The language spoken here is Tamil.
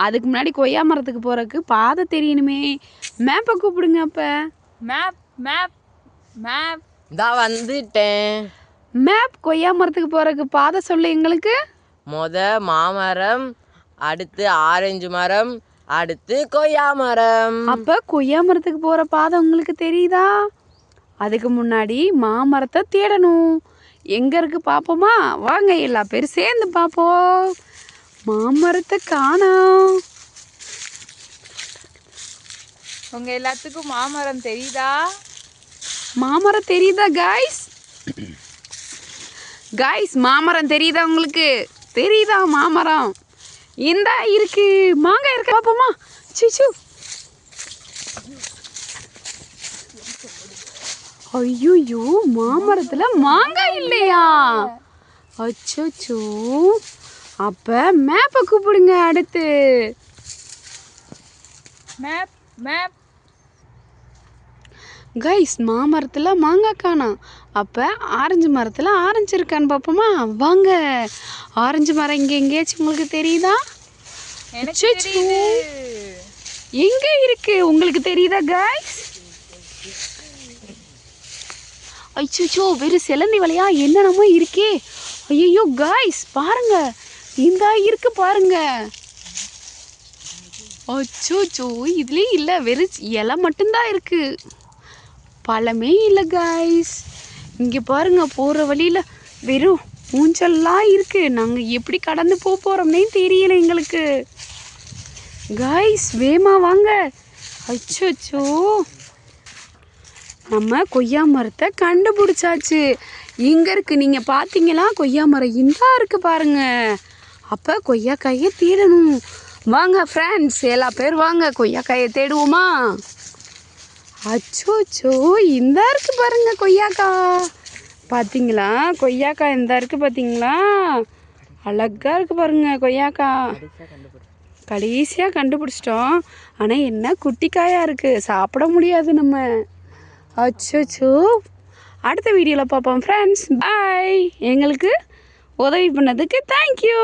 அதுக்கு முன்னாடி கொய்யா மரத்துக்கு போகிறதுக்கு பாதை தெரியணுமே. மேப்பை கூப்பிடுங்க. அப்போ மேப் மேப் மேப் தான் வந்துட்டேன். மேப் கொய்யா மரத்துக்கு போகிறதுக்கு பாதை சொல்லு எங்களுக்கு. மாமரம், அடுத்து ஆரஞ்சு மரம், அடுத்து கொய்யா மரம். அப்போ கொய்யா மரத்துக்கு போகிற பாதை உங்களுக்கு தெரியுதா? அதுக்கு முன்னாடி மாமரத்தை தேடணும். எங்கே இருக்கு பார்ப்போமா? வாங்க எல்லா பேரும் சேர்ந்து பார்ப்போம். மாமரத்தை காணோம். உங்க எல்லாத்துக்கும் மாமரம் தெரியுதா? மாமரம் தெரியுதா காய்ஸ்? மாமரம் தெரியுதா உங்களுக்கு? தெரியுதா மாமரம்? இந்த இருக்கு, மாங்காய் இருக்கு பார்ப்போமா? சிச்சு, ஐயோ மாமரத்துல மாங்காய் இல்லையா? அச்சோ. அப்ப மேப்பை கூப்பிடுங்க. அடுத்து மேப் மேப் கைஸ், மாமரத்துல மாங்காய் காணோம். அப்ப ஆரஞ்சு மரத்துல ஆரஞ்சு இருக்கான்னு பார்ப்போமா? வாங்க. ஆரஞ்சு மரம் இங்க எங்கேயாச்சும் உங்களுக்கு தெரியுதா? எங்க இருக்கு உங்களுக்கு தெரியுதா கைஸ்? அச்சோ, வெறும் சிலந்தி வலையா என்னென்னமோ இருக்கே. ஐயோ காய்ஸ், பாருங்க, இந்த இருக்கு பாருங்க. அச்சோ, இதுலயே இல்லை, வெறும் இலை மட்டும்தான் இருக்கு, பழமே இல்லை காய்ஸ். இங்கே பாருங்க, போகிற வழியில் வெறும் ஊஞ்சல்லாம் இருக்கு. நாங்கள் எப்படி கடந்து போகிறோம்னே தெரியல எங்களுக்கு. காய்ஸ் வேமா வாங்க. அச்சோ, நம்ம கொய்யா மரத்தை கண்டுபிடிச்சாச்சு. எங்கே இருக்குது நீங்கள் பார்த்தீங்களா? கொய்யா மரம் இந்தா இருக்குது பாருங்க. அப்போ கொய்யாக்காயை தேடணும். வாங்க ஃப்ரெண்ட்ஸ், எல்லா பேர் வாங்க, கொய்யாக்காயை தேடுவோமா? அச்சோ, இந்த இருக்கு பாருங்க கொய்யாக்கா. பார்த்தீங்களா? கொய்யாக்கா இந்த இருக்கு பார்த்தீங்களா? அழகா இருக்கு பாருங்க கொய்யாக்கா. கடைசியாக கண்டுபிடிச்சிட்டோம். ஆனால் என்ன குட்டிக்காயாக இருக்குது, சாப்பிட முடியாது நம்ம. அச்சோ, அடுத்த வீடியோவில் பார்ப்போம் ஃப்ரெண்ட்ஸ். பாய். எங்களுக்கு உதவி பண்ணதுக்கு தேங்க்யூ.